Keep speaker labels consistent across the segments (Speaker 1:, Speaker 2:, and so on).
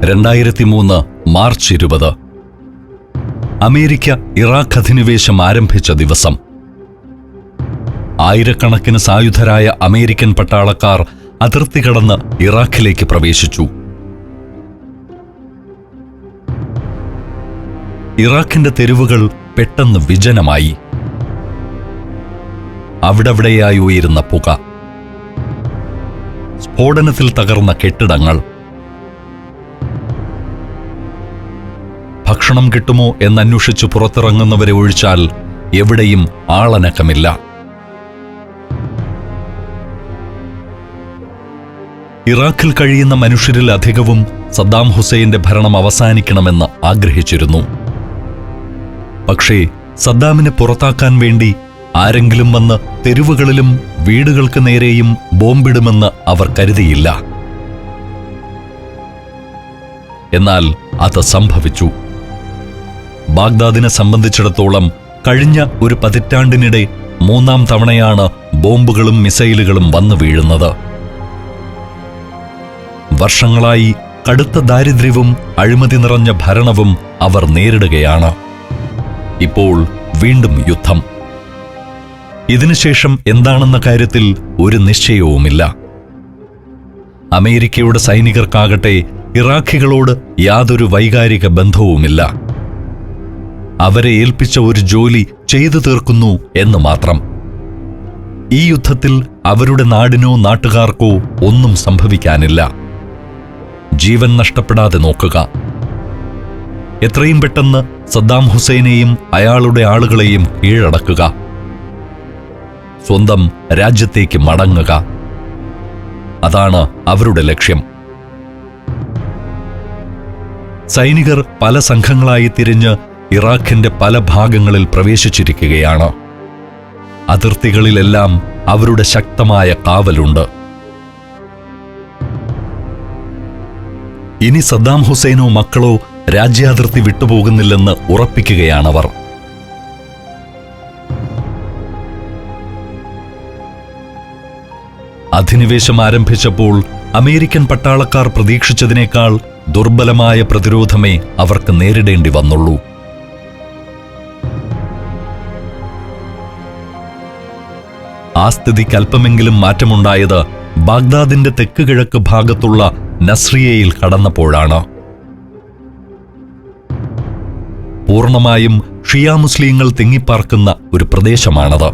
Speaker 1: 2003 March 20 America Iraq അധിനിവേശം ആരംഭിച്ച ദിവസം. ആയിരക്കണക്കിന് സായുധരായ അമേരിക്കൻ പട്ടാളക്കാർ അതിർത്തി കടന്ന് ഇറാഖിലേക്ക് പ്രവേശിച്ചു. ഇറാഖിന്റെ തെരുവുകൾ പെട്ടെന്ന് വിജനമായി. അവിടെവിടെയായി ഉയരുന്ന പുക, സ്ഫോടനത്തിൽ തകർന്ന കെട്ടിടങ്ങൾ. ഭക്ഷണം കിട്ടുമോ എന്നന്വേഷിച്ചു പുറത്തിറങ്ങുന്നവരെ ഒഴിച്ചാൽ എവിടെയും ആളനക്കമില്ല. ഇറാഖിൽ കഴിയുന്ന മനുഷ്യരിൽ അധികവും സദ്ദാം ഹുസൈന്റെ ഭരണം അവസാനിക്കണമെന്ന് ആഗ്രഹിച്ചിരുന്നു. പക്ഷേ സദ്ദാമിനെ പുറത്താക്കാൻ വേണ്ടി ആരെങ്കിലും വന്ന് തെരുവുകളിലും വീടുകൾക്ക് നേരെയും ബോംബിടുമെന്ന് അവർ കരുതിയില്ല. എന്നാൽ അത് സംഭവിച്ചു. ബാഗ്ദാദിനെ സംബന്ധിച്ചിടത്തോളം കഴിഞ്ഞ ഒരു പതിറ്റാണ്ടിനിടെ 3-ാം തവണയാണ് ബോംബുകളും മിസൈലുകളും വന്നു വീഴുന്നത്. വർഷങ്ങളായി കടുത്ത ദാരിദ്ര്യവും അഴിമതി നിറഞ്ഞ ഭരണവും അവർ നേരിടുകയാണ്. ഇപ്പോൾ വീണ്ടും യുദ്ധം. ഇതിനുശേഷം എന്താണെന്ന കാര്യത്തിൽ ഒരു നിശ്ചയവുമില്ല. അമേരിക്കയുടെ സൈനികർക്കാകട്ടെ ഇറാഖികളോട് യാതൊരു വൈകാരിക ബന്ധവുമില്ല. അവരെ ഏൽപ്പിച്ച ഒരു ജോലി ചെയ്തു തീർക്കുന്നു എന്ന് മാത്രം. ഈ യുദ്ധത്തിൽ അവരുടെ നാടിനോ നാട്ടുകാർക്കോ ഒന്നും സംഭവിക്കാനില്ല. ജീവൻ നഷ്ടപ്പെടാതെ നോക്കുക. എത്രയും പെട്ടെന്ന് സദ്ദാം ഹുസൈനെയും അയാളുടെ ആളുകളെയും കീഴടക്കുക. സ്വന്തം രാജ്യത്തേക്ക് മടങ്ങുക. അതാണ് അവരുടെ ലക്ഷ്യം. സൈനികർ പല സംഘങ്ങളായി തിരിഞ്ഞ് ഇറാഖിന്റെ പല ഭാഗങ്ങളിൽ പ്രവേശിച്ചിരിക്കുകയാണ്. അതിർത്തികളിലെല്ലാം അവരുടെ ശക്തമായ കാവലുണ്ട്. ഇനി സദ്ദാം ഹുസൈനോ മക്കളോ രാജ്യാതിർത്തി വിട്ടുപോകുന്നില്ലെന്ന് ഉറപ്പിക്കുകയാണവർ. അധിനിവേശം ആരംഭിച്ചപ്പോൾ അമേരിക്കൻ പട്ടാളക്കാർ പ്രതീക്ഷിച്ചതിനേക്കാൾ ദുർബലമായ പ്രതിരോധമേ അവർക്ക് നേരിടേണ്ടി വന്നുള്ളൂ. ആ സ്ഥിതിക്ക് അല്പമെങ്കിലും മാറ്റമുണ്ടായത് ബാഗ്ദാദിന്റെ തെക്ക് കിഴക്ക് ഭാഗത്തുള്ള നസ്രിയയിൽ കടന്നപ്പോഴാണ്. പൂർണ്ണമായും ഷിയ മുസ്ലിങ്ങൾ തിങ്ങിപ്പാർക്കുന്ന ഒരു പ്രദേശമാണത്.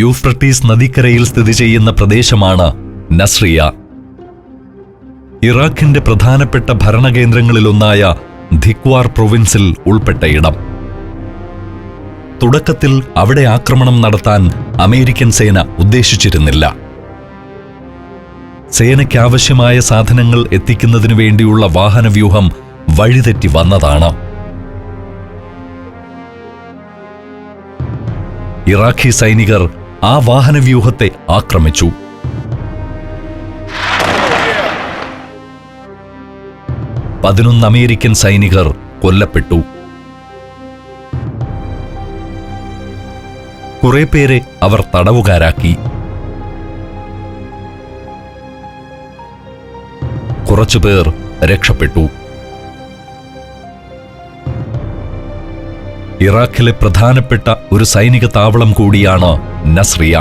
Speaker 1: യൂഫ്രട്ടീസ് നദിക്കരയിൽ സ്ഥിതി ചെയ്യുന്ന പ്രദേശമാണ് നസ്രിയ. ഇറാഖിന്റെ പ്രധാനപ്പെട്ട ഭരണകേന്ദ്രങ്ങളിലൊന്നായ ധിക്വാർ പ്രൊവിൻസിൽ ഉൾപ്പെട്ട ഇടം. തുടക്കത്തിൽ അവിടെ ആക്രമണം നടത്താൻ അമേരിക്കൻ സേന ഉദ്ദേശിച്ചിരുന്നില്ല. സേനയ്ക്കാവശ്യമായ സാധനങ്ങൾ എത്തിക്കുന്നതിനു വേണ്ടിയുള്ള വാഹനവ്യൂഹം വഴിതെറ്റി വന്നതാണ്. ഇറാഖി സൈനികർ ആ വാഹനവ്യൂഹത്തെ ആക്രമിച്ചു. പതിനൊന്ന് അമേരിക്കൻ സൈനികർ കൊല്ലപ്പെട്ടു. കുറെ പേരെ അവർ തടവുകാരാക്കി. കുറച്ചുപേർ രക്ഷപ്പെട്ടു. ഇറാഖിലെ പ്രധാനപ്പെട്ട ഒരു സൈനിക താവളം കൂടിയാണ് നസ്രിയ.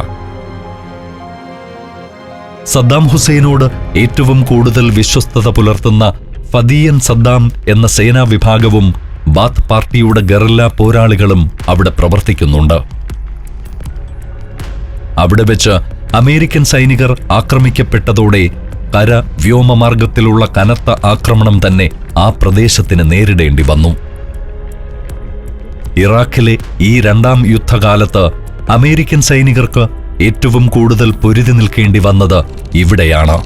Speaker 1: സദ്ദാം ഹുസൈനോട് ഏറ്റവും കൂടുതൽ വിശ്വസ്തത പുലർത്തുന്ന ഫദിയൻ സദ്ദാം എന്ന സേനാ വിഭാഗവും ബാത്ത് പാർട്ടിയുടെ ഗറില്ല പോരാളികളും അവിടെ പ്രവർത്തിക്കുന്നുണ്ട്. അവിടെ വെച്ച് അമേരിക്കൻ സൈനികർ ആക്രമിക്കപ്പെട്ടതോടെ കര വ്യോമമാർഗത്തിലുള്ള കനത്ത ആക്രമണം തന്നെ ആ പ്രദേശത്തിന് നേരിടേണ്ടി വന്നു. ഇറാഖിലെ ഈ 2ാം യുദ്ധകാലത്ത് അമേരിക്കൻ സൈനികർക്ക് ഏറ്റവും കൂടുതൽ പൊരുതി നിൽക്കേണ്ടി വന്നത് ഇവിടെയാണ്.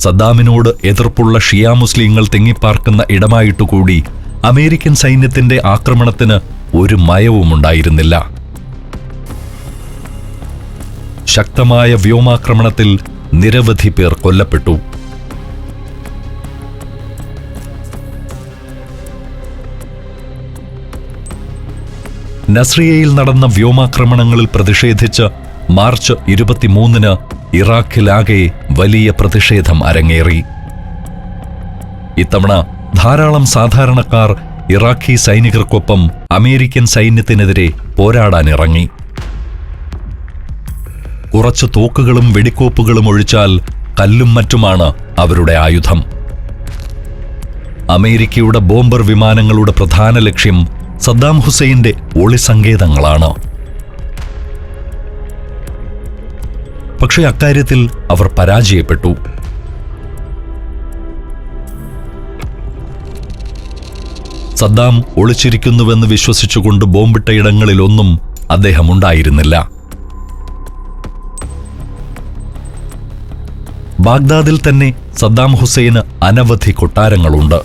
Speaker 1: സദ്ദാമിനോട് എതിർപ്പുള്ള ഷിയ മുസ്ലിങ്ങൾ തിങ്ങിപ്പാർക്കുന്ന ഇടമായിട്ടുകൂടി അമേരിക്കൻ സൈന്യത്തിന്റെ ആക്രമണത്തിന് ഒരു മയവുമുണ്ടായിരുന്നില്ല. ശക്തമായ വ്യോമാക്രമണത്തിൽ നിരവധി പേർ കൊല്ലപ്പെട്ടു. നസ്രിയയിൽ നടന്ന വ്യോമാക്രമണങ്ങളിൽ പ്രതിഷേധിച്ച് മാർച്ച് 23-ന് ഇറാഖിലാകെ വലിയ പ്രതിഷേധം അരങ്ങേറി. ഇത്തവണ ധാരാളം സാധാരണക്കാർ ഇറാഖി സൈനികർക്കൊപ്പം അമേരിക്കൻ സൈന്യത്തിനെതിരെ പോരാടാനിറങ്ങി. കുറച്ച് തോക്കുകളും വെടിക്കോപ്പുകളും ഒഴിച്ചാൽ കല്ലും മറ്റുമാണ് അവരുടെ ആയുധം. അമേരിക്കയുടെ ബോംബർ വിമാനങ്ങളുടെ പ്രധാന ലക്ഷ്യം സദ്ദാം ഹുസൈന്റെ ഒളിസങ്കേതങ്ങളാണ്. പക്ഷേ അക്കാര്യത്തിൽ അവർ പരാജയപ്പെട്ടു. സദ്ദാം ഒളിച്ചിരിക്കുന്നുവെന്ന് വിശ്വസിച്ചുകൊണ്ട് ബോംബിട്ട ഇടങ്ങളിലൊന്നും അദ്ദേഹം ഉണ്ടായിരുന്നില്ല. ബാഗ്ദാദിൽ തന്നെ സദ്ദാം ഹുസൈന് അനവധി കൊട്ടാരങ്ങളുണ്ട്,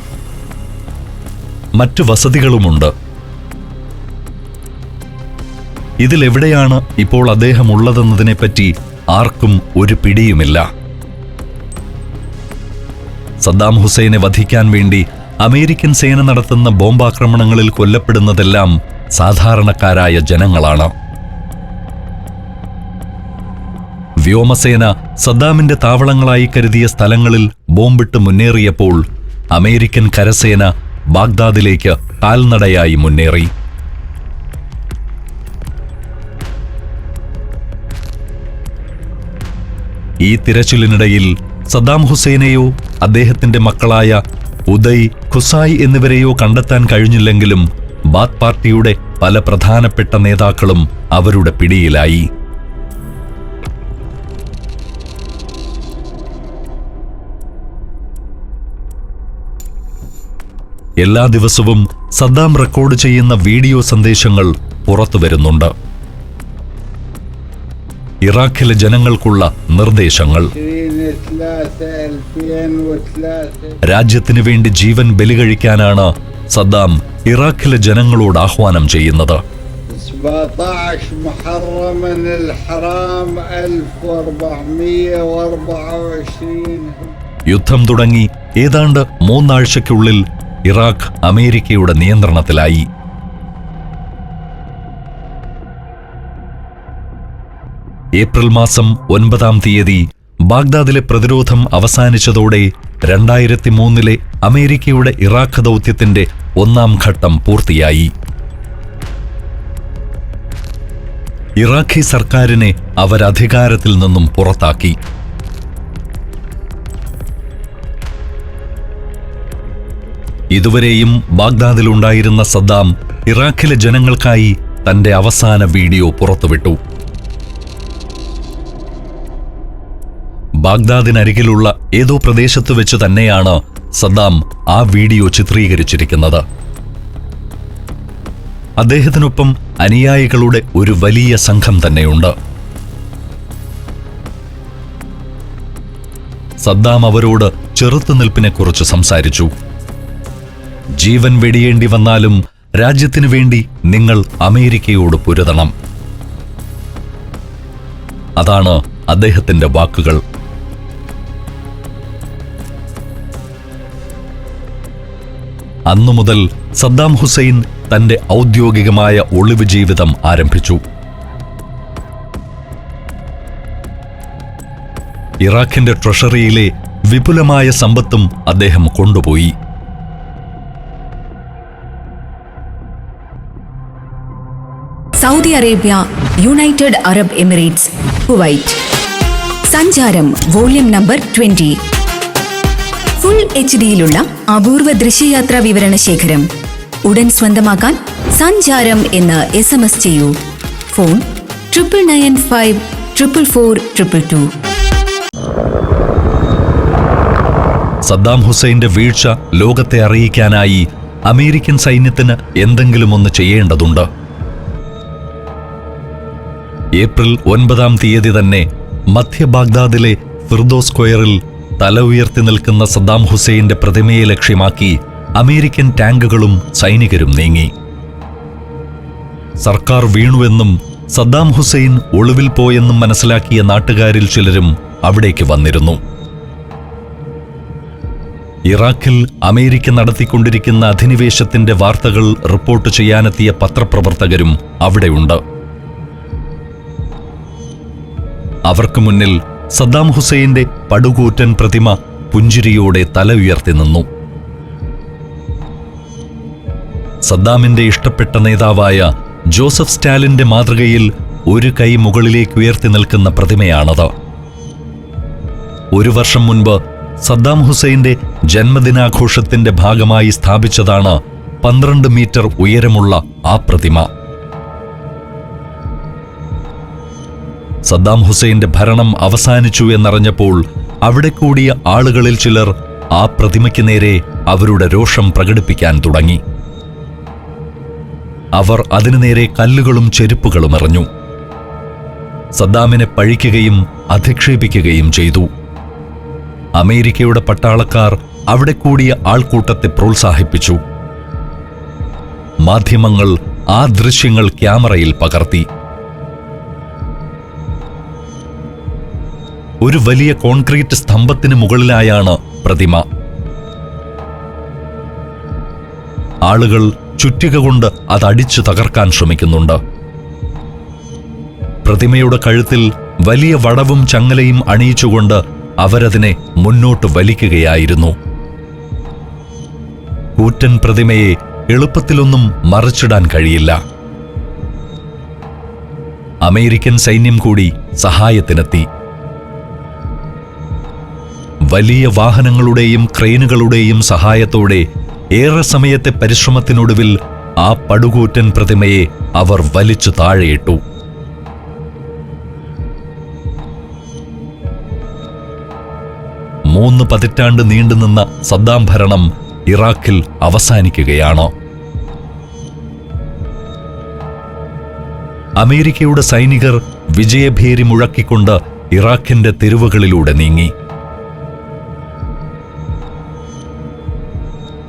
Speaker 1: മറ്റു വസതികളുമുണ്ട്. ഇതിലെവിടെയാണ് ഇപ്പോൾ അദ്ദേഹം ഉള്ളതെന്നതിനെപ്പറ്റി ആർക്കും ഒരു പിടിയുമില്ല. സദ്ദാം ഹുസൈനെ വധിക്കാൻ വേണ്ടി അമേരിക്കൻ സേന നടത്തുന്ന ബോംബാക്രമണങ്ങളിൽ കൊല്ലപ്പെടുന്നതെല്ലാം സാധാരണക്കാരായ ജനങ്ങളാണ്. വ്യോമസേന സദ്ദാമിന്റെ താവളങ്ങളായി കരുതിയ സ്ഥലങ്ങളിൽ ബോംബിട്ട് മുന്നേറിയപ്പോൾ അമേരിക്കൻ കരസേന ബാഗ്ദാദിലേക്ക് കാൽനടയായി മുന്നേറി. ഈ തിരച്ചിലിനിടയിൽ സദ്ദാം ഹുസൈനെയോ അദ്ദേഹത്തിന്റെ മക്കളായ ഉദയ്, ഖുസായ് എന്നിവരെയോ കണ്ടെത്താൻ കഴിഞ്ഞില്ലെങ്കിലും ബാത്ത് പാർട്ടിയുടെ പല പ്രധാനപ്പെട്ട നേതാക്കളും അവരുടെ പിടിയിലായി. എല്ലാ ദിവസവും സദ്ദാം റെക്കോർഡ് ചെയ്യുന്ന വീഡിയോ സന്ദേശങ്ങൾ പുറത്തുവരുന്നുണ്ട്. ഇറാഖിലെ ജനങ്ങൾക്കുള്ള നിർദ്ദേശങ്ങൾ. രാജ്യത്തിനു വേണ്ടി ജീവൻ ബലികഴിക്കാനാണ് സദ്ദാം ഇറാഖിലെ ജനങ്ങളോട് ആഹ്വാനം ചെയ്യുന്നത്. യുദ്ധം തുടങ്ങി ഏതാണ്ട് 3 ആഴ്ചയ്ക്കുള്ളിൽ ഇറാഖ് അമേരിക്കയുടെ നിയന്ത്രണത്തിലായി. ഏപ്രിൽ മാസം 9-ാം തീയതി ബാഗ്ദാദിലെ പ്രതിരോധം അവസാനിച്ചതോടെ 2003-ലെ അമേരിക്കയുടെ ഇറാഖ് ദൗത്യത്തിന്റെ 1-ാം ഘട്ടം പൂർത്തിയായി. ഇറാഖി സർക്കാരിനെ അവരധികാരത്തിൽ നിന്നും പുറത്താക്കി. ഇതുവരെയും ബാഗ്ദാദിലുണ്ടായിരുന്ന സദ്ദാം ഇറാഖിലെ ജനങ്ങൾക്കായി തന്റെ അവസാന വീഡിയോ പുറത്തുവിട്ടു. ബാഗ്ദാദിനരികിലുള്ള ഏതോ പ്രദേശത്ത് വെച്ച് തന്നെയാണ് സദ്ദാം ആ വീഡിയോ ചിത്രീകരിച്ചിരിക്കുന്നത്. അദ്ദേഹത്തിനൊപ്പം അനുയായികളുടെ ഒരു വലിയ സംഘം തന്നെയുണ്ട്. സദ്ദാം അവരോട് ചെറുത്തുനിൽപ്പിനെക്കുറിച്ച് സംസാരിച്ചു. ജീവൻ വെടിയേണ്ടി വന്നാലും രാജ്യത്തിനു വേണ്ടി നിങ്ങൾ അമേരിക്കയോട് പൊരുതണം. അതാണ് അദ്ദേഹത്തിന്റെ വാക്കുകൾ. അന്നു മുതൽ സദ്ദാം ഹുസൈൻ തന്റെ ഔദ്യോഗികമായ ഒളിവ് ജീവിതം ആരംഭിച്ചു. ഇറാഖിന്റെ ട്രഷറിയിലെ വിപുലമായ സമ്പത്തും അദ്ദേഹം കൊണ്ടുപോയി.
Speaker 2: Saudi Arabia, United Arab Emirates, Kuwait. സഞ്ചാരം വോള്യം നമ്പർ 20. ഫുൾ HD-യിലുള്ള അപൂർവ ദൃശ്യയാത്രാ വിവരണ ശേഖരം ഉടൻ സ്വന്തമാക്കാൻ സഞ്ചാരം എന്ന് SMS ചെയ്യൂ. ഫോൺ 9995 444 222.
Speaker 1: സദ്ദാം ഹുസൈന്റെ വീഴ്ച ലോകത്തെ അറിയിക്കാനായി അമേരിക്കൻ സൈന്യത്തിന് എന്തെങ്കിലും ഒന്ന് ചെയ്യേണ്ടതുണ്ട്. ഏപ്രിൽ 9-ാം തീയതി തന്നെ മധ്യ ബാഗ്ദാദിലെ ഫിർദോ സ്ക്വയറിൽ തല ഉയർത്തി നിൽക്കുന്ന സദ്ദാം ഹുസൈന്റെ പ്രതിമയെ ലക്ഷ്യമാക്കി അമേരിക്കൻ ടാങ്കുകളും സൈനികരും നീങ്ങി. സർക്കാർ വീണുവെന്നും സദ്ദാം ഹുസൈൻ ഒളിവിൽ പോയെന്നും മനസ്സിലാക്കിയ നാട്ടുകാരിൽ ചിലരും അവിടേക്ക് വന്നിരുന്നു. ഇറാഖിൽ അമേരിക്ക നടത്തിക്കൊണ്ടിരിക്കുന്ന അധിനിവേശത്തിന്റെ വാർത്തകൾ റിപ്പോർട്ട് ചെയ്യാനെത്തിയ പത്രപ്രവർത്തകരും അവിടെയുണ്ട്. അവർക്ക് മുന്നിൽ സദ്ദാം ഹുസൈന്റെ പടുകൂറ്റൻ പ്രതിമ പുഞ്ചിരിയോടെ തല ഉയർത്തി നിന്നു. സദ്ദാമിന്റെ ഇഷ്ടപ്പെട്ട നേതാവായ ജോസഫ് സ്റ്റാലിന്റെ മാതൃകയിൽ ഒരു കൈ മുകളിലേക്ക് ഉയർത്തി നിൽക്കുന്ന പ്രതിമയാണത്. ഒരു വർഷം മുൻപ് സദ്ദാം ഹുസൈന്റെ ജന്മദിനാഘോഷത്തിന്റെ ഭാഗമായി സ്ഥാപിച്ചതാണ് 12 മീറ്റർ ഉയരമുള്ള ആ പ്രതിമ. സദ്ദാം ഹുസൈന്റെ ഭരണം അവസാനിച്ചു എന്നറിഞ്ഞപ്പോൾ അവിടെ കൂടിയ ആളുകളിൽ ചിലർ ആ പ്രതിമയ്ക്ക് നേരെ അവരുടെ രോഷം പ്രകടിപ്പിക്കാൻ തുടങ്ങി. അവർ അതിനു നേരെ കല്ലുകളും ചെരുപ്പുകളും എറിഞ്ഞു. സദ്ദാമിനെ പഴിക്കുകയും അധിക്ഷേപിക്കുകയും ചെയ്തു. അമേരിക്കയുടെ പട്ടാളക്കാർ അവിടെ കൂടിയ ആൾക്കൂട്ടത്തെ പ്രോത്സാഹിപ്പിച്ചു. മാധ്യമങ്ങൾ ആ ദൃശ്യങ്ങൾ ക്യാമറയിൽ പകർത്തി. ഒരു വലിയ കോൺക്രീറ്റ് സ്തംഭത്തിന് മുകളിലായാണ് പ്രതിമ. ആളുകൾ ചുറ്റിക കൊണ്ട് അതടിച്ചു തകർക്കാൻ ശ്രമിക്കുന്നുണ്ട്. പ്രതിമയുടെ കഴുത്തിൽ വലിയ വടവും ചങ്ങലയും അണിയിച്ചുകൊണ്ട് അവരതിനെ മുന്നോട്ട് വലിക്കുകയായിരുന്നു. കൂറ്റൻ പ്രതിമയെ എളുപ്പത്തിലൊന്നും മറിച്ചിടാൻ കഴിയില്ല. അമേരിക്കൻ സൈന്യം കൂടി സഹായത്തിനെത്തി. വലിയ വാഹനങ്ങളുടെയും ക്രെയിനുകളുടെയും സഹായത്തോടെ ഏറെ സമയത്തെ പരിശ്രമത്തിനൊടുവിൽ ആ പടുകൂറ്റൻ പ്രതിമയെ അവർ വലിച്ചു താഴെയിട്ടു. മൂന്ന് പതിറ്റാണ്ട് നീണ്ടുനിന്ന സദ്ദാം ഭരണം ഇറാഖിൽ അവസാനിക്കുകയാണ്. അമേരിക്കയുടെ സൈനികർ വിജയഭേരി മുഴക്കിക്കൊണ്ട് ഇറാഖിന്റെ തെരുവുകളിലൂടെ നീങ്ങി.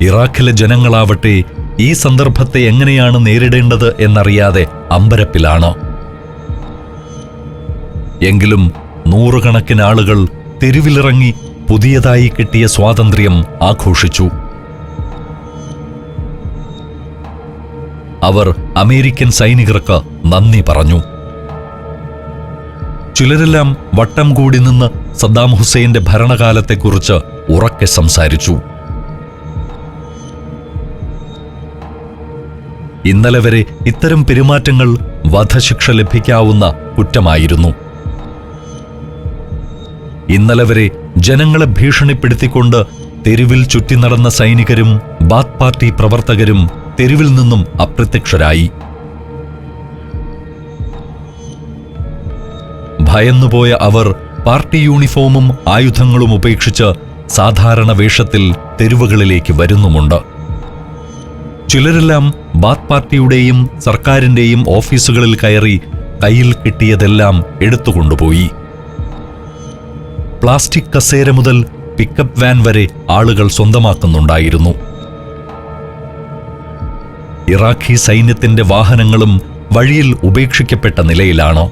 Speaker 1: ഇറാഖിലെ ജനങ്ങളാവട്ടെ ഈ സന്ദർഭത്തെ എങ്ങനെയാണ് നേരിടേണ്ടത് എന്നറിയാതെ അമ്പരപ്പിലാണ്. എങ്കിലും നൂറുകണക്കിന് ആളുകൾ തെരുവിലിറങ്ങി പുതിയതായി കിട്ടിയ സ്വാതന്ത്ര്യം ആഘോഷിച്ചു. അവർ അമേരിക്കൻ സൈനികർക്ക് നന്ദി പറഞ്ഞു. ചിലരെല്ലാം വട്ടം കൂടി നിന്ന് സദ്ദാം ഹുസൈന്റെ ഭരണകാലത്തെക്കുറിച്ച് ഉറക്കെ സംസാരിച്ചു. ഇന്നലെ വരെ ഇത്തരം പെരുമാറ്റങ്ങൾ വധശിക്ഷ ലഭിക്കാവുന്ന കുറ്റമായിരുന്നു. ഇന്നലെ വരെ ജനങ്ങളെ ഭീഷണിപ്പെടുത്തിക്കൊണ്ട് തെരുവിൽ ചുറ്റി നടന്ന സൈനികരും ബാത്ത് പാർട്ടി പ്രവർത്തകരും തെരുവിൽ നിന്നും അപ്രത്യക്ഷരായി. ഭയന്നുപോയ അവർ പാർട്ടി യൂണിഫോമും ആയുധങ്ങളും ഉപേക്ഷിച്ച് സാധാരണ വേഷത്തിൽ തെരുവുകളിലേക്ക് വരുന്നുമുണ്ട്. ചിലരെല്ലാം ബാത്ത് പാർട്ടിയുടെയും സർക്കാരിന്റെയും ഓഫീസുകളിൽ കയറി കയ്യിൽ കിട്ടിയതെല്ലാം എടുത്തുകൊണ്ടുപോയി. പ്ലാസ്റ്റിക് കസേര മുതൽ പിക്കപ്പ് വാൻ വരെ ആളുകൾ സ്വന്തമാക്കുന്നുണ്ടായിരുന്നു. ഇറാഖി സൈന്യത്തിന്റെ വാഹനങ്ങളും വഴിയിൽ ഉപേക്ഷിക്കപ്പെട്ട നിലയിലാണ്.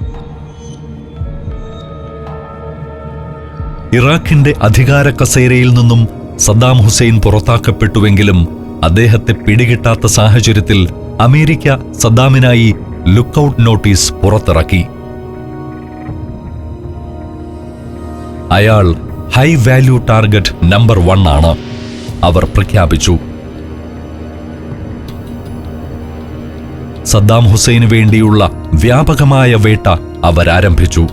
Speaker 1: ഇറാഖിന്റെ അധികാര കസേരയിൽ നിന്നും സദ്ദാം ഹുസൈൻ പുറത്താക്കപ്പെട്ടുവെങ്കിലും അദ്ദേഹത്തെ പിടികിട്ടാത്ത സാഹചര്യത്തിൽ അമേരിക്ക സദ്ദാമിനായി ലുക്കൌട്ട് നോട്ടീസ് പുറത്തിറക്കി. അയാൾ ഹൈ വാല്യൂ ടാർഗറ്റ് നമ്പർ 1 ആണ് അവർ പ്രഖ്യാപിച്ചു. സദ്ദാം ഹുസൈന് വേണ്ടിയുള്ള വ്യാപകമായ വേട്ട അവരാരംഭിച്ചു.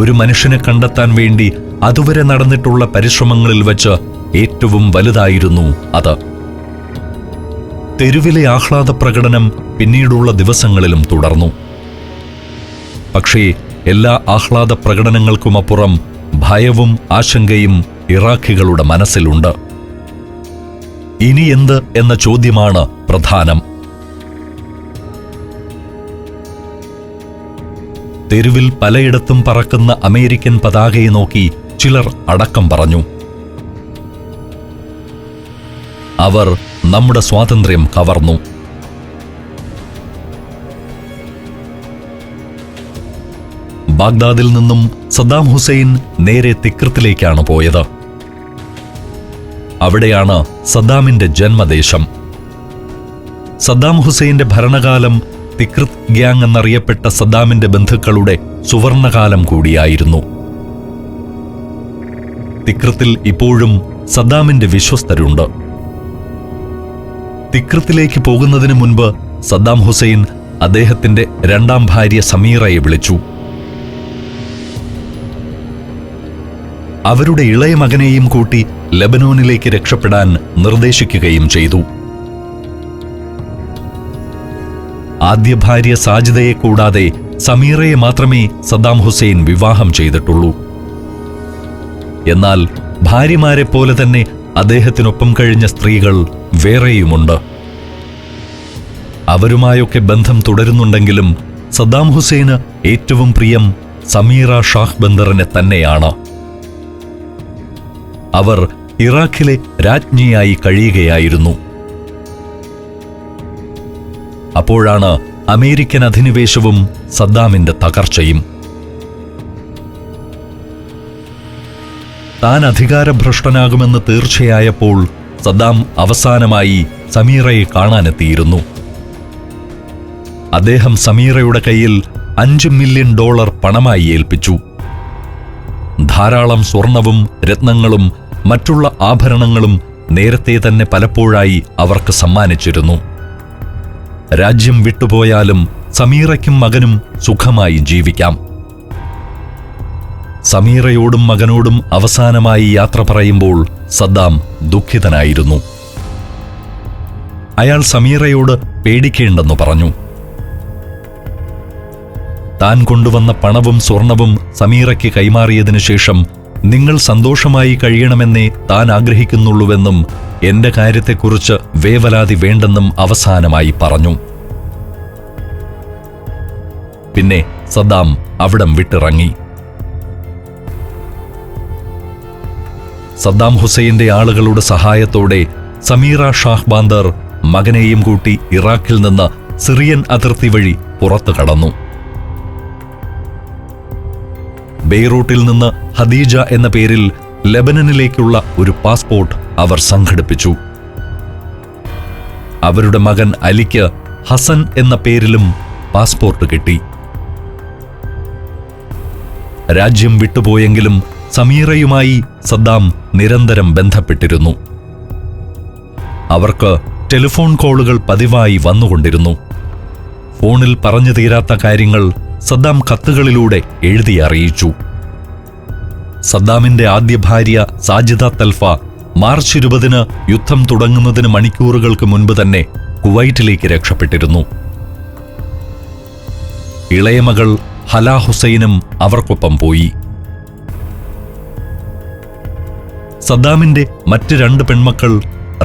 Speaker 1: ഒരു മനുഷ്യനെ കണ്ടെത്താൻ വേണ്ടി അതുവരെ നടന്നിട്ടുള്ള പരിശ്രമങ്ങളിൽ വച്ച് ഏറ്റവും വലുതായിരുന്നു അത്. തെരുവിലെ ആഹ്ലാദ പ്രകടനം പിന്നീടുള്ള ദിവസങ്ങളിലും തുടർന്നു. പക്ഷേ എല്ലാ ആഹ്ലാദ പ്രകടനങ്ങൾക്കുമപ്പുറം ഭയവും ആശങ്കയും ഇറാഖികളുടെ മനസ്സിലുണ്ട്. ഇനി എന്ത് എന്ന ചോദ്യമാണ് പ്രധാനം. തെരുവിൽ പലയിടത്തും പറക്കുന്ന അമേരിക്കൻ പതാകയെ നോക്കി ചിലർ അടക്കം പറഞ്ഞു. അവർ നമ്മുടെ സ്വാതന്ത്ര്യം കവർന്നു. ബാഗ്ദാദിൽ നിന്നും സദ്ദാം ഹുസൈൻ നേരെ തിക്രിത്തിലേക്കാണ് പോയത്. അവിടെയാണ് സദ്ദാമിന്റെ ജന്മദേശം. സദ്ദാം ഹുസൈന്റെ ഭരണകാലം തിക്രിത് ഗ്യാങ് എന്നറിയപ്പെട്ട സദ്ദാമിന്റെ ബന്ധുക്കളുടെ സുവർണകാലം കൂടിയായിരുന്നു. തിക്രിത്തിൽ ഇപ്പോഴും സദ്ദാമിന്റെ വിശ്വസ്തരുണ്ട്. തിക്രിത്തിലേക്ക് പോകുന്നതിന് മുൻപ് സദ്ദാം ഹുസൈൻ അദ്ദേഹത്തിന്റെ രണ്ടാം ഭാര്യ സമീറയെ വിളിച്ചു. അവരുടെ ഇളയ മകനെയും കൂട്ടി ലെബനോനിലേക്ക് രക്ഷപ്പെടാൻ നിർദ്ദേശിക്കുകയും ചെയ്തു. ആദ്യ ഭാര്യ സാജിദയെ കൂടാതെ സമീറയെ മാത്രമേ സദ്ദാം ഹുസൈൻ വിവാഹം ചെയ്തിട്ടുള്ളൂ. എന്നാൽ ഭാര്യമാരെ പോലെ തന്നെ അദ്ദേഹത്തിനൊപ്പം കഴിഞ്ഞ സ്ത്രീകൾ വേറെയുമുണ്ട്. അവരുമായൊക്കെ ബന്ധം തുടരുന്നുണ്ടെങ്കിലും സദ്ദാം ഹുസൈന് ഏറ്റവും പ്രിയം സമീറ ഷാഹ് ബന്ദറിനെ തന്നെയാണ്. അവർ ഇറാഖിലെ രാജ്ഞിയായി കഴിയുകയായിരുന്നു. അപ്പോഴാണ് അമേരിക്കൻ അധിനിവേശവും സദ്ദാമിന്റെ തകർച്ചയും. താൻ അധികാരഭ്രഷ്ടനാകുമെന്ന് തീർച്ചയായപ്പോൾ സദ്ദാം അവസാനമായി സമീറയെ കാണാനെത്തിയിരുന്നു. അദ്ദേഹം സമീറയുടെ കയ്യിൽ $5 മില്യൺ പണമായി ഏൽപ്പിച്ചു. ധാരാളം സ്വർണവും രത്നങ്ങളും മറ്റുള്ള ആഭരണങ്ങളും നേരത്തെ തന്നെ പലപ്പോഴായി അവർക്ക് സമ്മാനിച്ചിരുന്നു. രാജ്യം വിട്ടുപോയാലും സമീറയ്ക്കും മകനും സുഖമായി ജീവിക്കാം. സമീറയോടും മകനോടും അവസാനമായി യാത്ര പറയുമ്പോൾ സദ്ദാം ദുഃഖിതനായിരുന്നു. അയാൾ സമീറയോട് പേടിക്കേണ്ടെന്നു പറഞ്ഞു. താൻ കൊണ്ടുവന്ന പണവും സ്വർണവും സമീറയ്ക്ക് കൈമാറിയതിനു ശേഷം നിങ്ങൾ സന്തോഷമായി കഴിയണമെന്നേ താൻ ആഗ്രഹിക്കുന്നുള്ളൂവെന്നും എന്റെ കാര്യത്തെക്കുറിച്ച് വേവലാതി വേണ്ടെന്നും അവസാനമായി പറഞ്ഞു. പിന്നെ സദ്ദാം അവിടം വിട്ടിറങ്ങി. സദ്ദാം ഹുസൈന്റെ ആളുകളുടെ സഹായത്തോടെ സമീറ ഷാഹ് ബാന്ദർ മകനെയും കൂട്ടി ഇറാഖിൽ നിന്ന് സിറിയൻ അതിർത്തി വഴി പുറത്തു കടന്നു. ബെയ്റൂട്ടിൽ നിന്ന് ഹദീജ എന്ന പേരിൽ ലെബനനിലേക്കുള്ള ഒരു പാസ്പോർട്ട് അവർ സംഘടിപ്പിച്ചു. അവരുടെ മകൻ അലിക്ക് ഹസൻ എന്ന പേരിലും പാസ്പോർട്ട് കിട്ടി. രാജ്യം വിട്ടുപോയെങ്കിലും സമീറയുമായി സദ്ദാം നിരന്തരം ബന്ധപ്പെട്ടിരുന്നു. അവർക്ക് ടെലിഫോൺ കോളുകൾ പതിവായി വന്നുകൊണ്ടിരുന്നു. ഫോണിൽ പറഞ്ഞു തീരാത്ത കാര്യങ്ങൾ സദ്ദാം കത്തുകളിലൂടെ എഴുതി അറിയിച്ചു. സദ്ദാമിന്റെ ആദ്യ ഭാര്യ സാജിദ തൽഫ മാർച്ച് 20 യുദ്ധം തുടങ്ങുന്നതിന് മണിക്കൂറുകൾക്ക് മുൻപ് തന്നെ കുവൈറ്റിലേക്ക് രക്ഷപ്പെട്ടിരുന്നു. ഇളയ മകൾ ഹല ഹുസൈനും അവർക്കൊപ്പം പോയി. സദ്ദാമിന്റെ മറ്റ് 2 പെൺമക്കൾ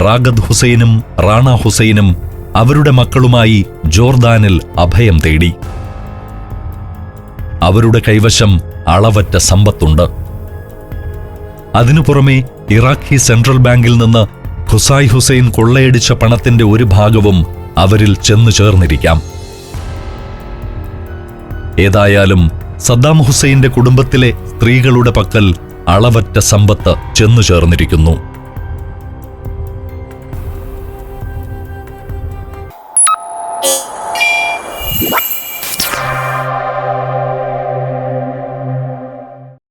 Speaker 1: റാഗദ് ഹുസൈനും റാണ ഹുസൈനും അവരുടെ മക്കളുമായി ജോർദാനിൽ അഭയം തേടി. അവരുടെ കൈവശം അളവറ്റ സമ്പത്തുണ്ട്. അതിനു പുറമെ ഇറാഖി സെൻട്രൽ ബാങ്കിൽ നിന്ന് ഖുസായ് ഹുസൈൻ കൊള്ളയടിച്ച പണത്തിന്റെ ഒരു ഭാഗവും അവരിൽ ചെന്നു ചേർന്നിരിക്കാം. ഏതായാലും സദ്ദാം ഹുസൈന്റെ കുടുംബത്തിലെ സ്ത്രീകളുടെ പക്കൽ അളവറ്റ സമ്പത്ത് ചെന്നു ചേർന്നിരിക്കുന്നു.